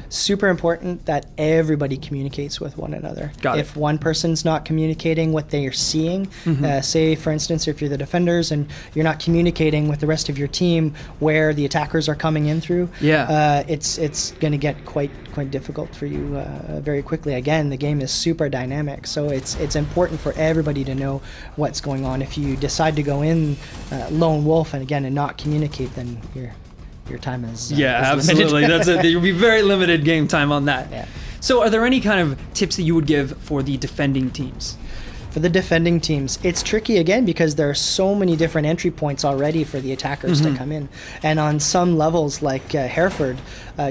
super important that everybody communicates with one another. If one person's not communicating what they are seeing, say for instance, if you're the defenders and you're not communicating with the rest of your team where the attackers are coming in through, it's going to get quite difficult for you very quickly. Again, the game is super dynamic, so it's important for everybody to know what's going on. If you decide to go in lone wolf and not communicate, then your time is is absolutely. There'll be very limited game time on that. Yeah. So are there any kind of tips that you would give for the defending teams? For the defending teams, it's tricky again because there are so many different entry points already for the attackers to come in. And on some levels, like Hereford,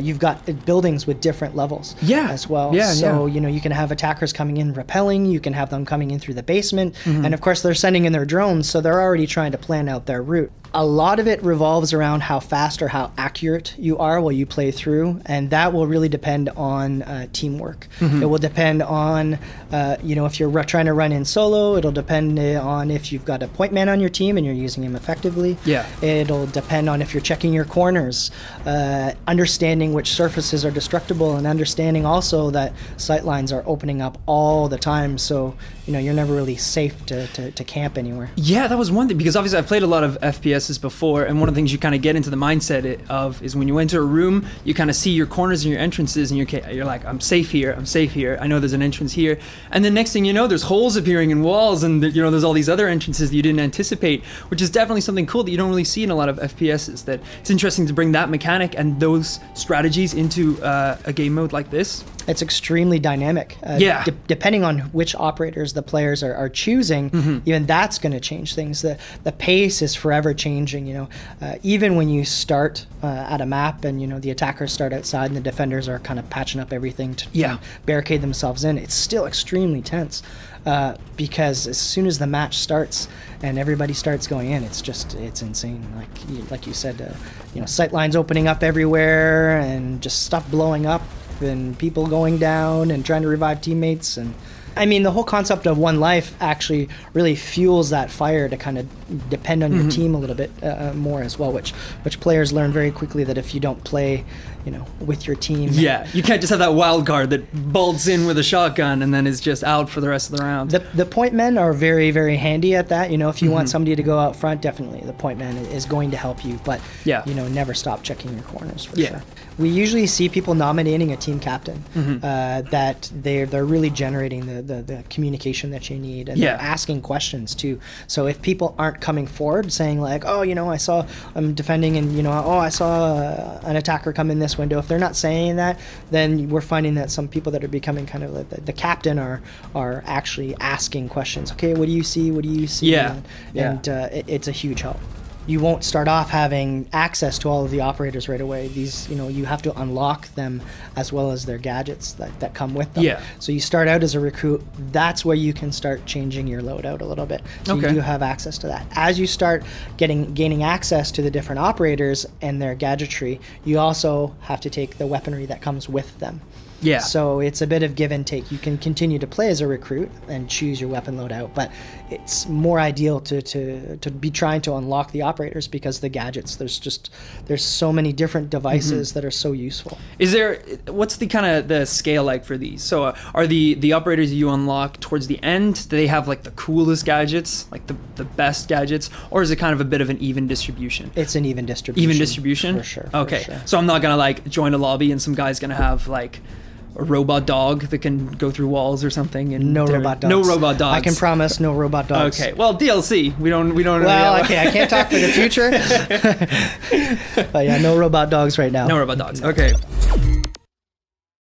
you've got buildings with different levels as well. So, you can have attackers coming in rappelling, you can have them coming in through the basement, and of course they're sending in their drones, so they're already trying to plan out their route. A lot of it revolves around how fast or how accurate you are while you play through, and that will really depend on teamwork. It will depend on, if you're trying to run in solo, it'll depend on if you've got a point man on your team and you're using him effectively. It'll depend on if you're checking your corners, understanding which surfaces are destructible, and understanding also that sight lines are opening up all the time, so you're never really safe to camp anywhere. Yeah, that was one thing, because obviously I've played a lot of FPSs before, and one of the things you kind of get into the mindset of is when you enter a room, you kind of see your corners and your entrances, and you're like, I'm safe here, I know there's an entrance here, and then next thing you know, there's holes appearing in walls, and there's all these other entrances that you didn't anticipate, which is definitely something cool that you don't really see in a lot of FPSs. That it's interesting to bring that mechanic and those strategies into a game mode like this. It's extremely dynamic. Depending on which operators the players are choosing, even that's going to change things. The pace is forever changing. Even when you start at a map and the attackers start outside and the defenders are kind of patching up everything to barricade themselves in, it's still extremely tense because as soon as the match starts and everybody starts going in, it's insane. Like you said, sight lines opening up everywhere and just stuff blowing up, and people going down and trying to revive teammates. And I mean, the whole concept of one life actually really fuels that fire to kind of depend on your team a little bit more as well, which players learn very quickly, that if you don't play with your team, you can't just have that wild card that bolts in with a shotgun and then is just out for the rest of the round. The point men are very, very handy at that. If you want somebody to go out front, definitely the point man is going to help you, but never stop checking your corners for sure. We usually see people nominating a team captain, that they're really generating the communication that you need, and they're asking questions too. So if people aren't coming forward saying like, I'm defending and I saw an attacker come in this window, if they're not saying that, then we're finding that some people that are becoming kind of like the captain are actually asking questions. Okay, what do you see? It's a huge help. You won't start off having access to all of the operators right away. These, you have to unlock them as well as their gadgets that come with them. So you start out as a recruit. That's where you can start changing your loadout a little bit. So you do have access to that. As you start gaining access to the different operators and their gadgetry, you also have to take the weaponry that comes with them. So it's a bit of give and take. You can continue to play as a recruit and choose your weapon loadout, but it's more ideal to be trying to unlock the operators, because the gadgets, there's so many different devices that are so useful. What's the kind of the scale like for these? So are the operators you unlock towards the end, do they have like the coolest gadgets, like the best gadgets, or is it kind of a bit of an even distribution? It's an even distribution. Even distribution? For sure. Okay. So I'm not gonna like join a lobby and some guy's gonna have like a robot dog that can go through walls or something, and no robot dogs. No robot dogs. I can promise no robot dogs. Okay. Well, DLC. We don't. Well, okay. I can't talk for the future. But yeah, no robot dogs right now. No robot dogs. Okay.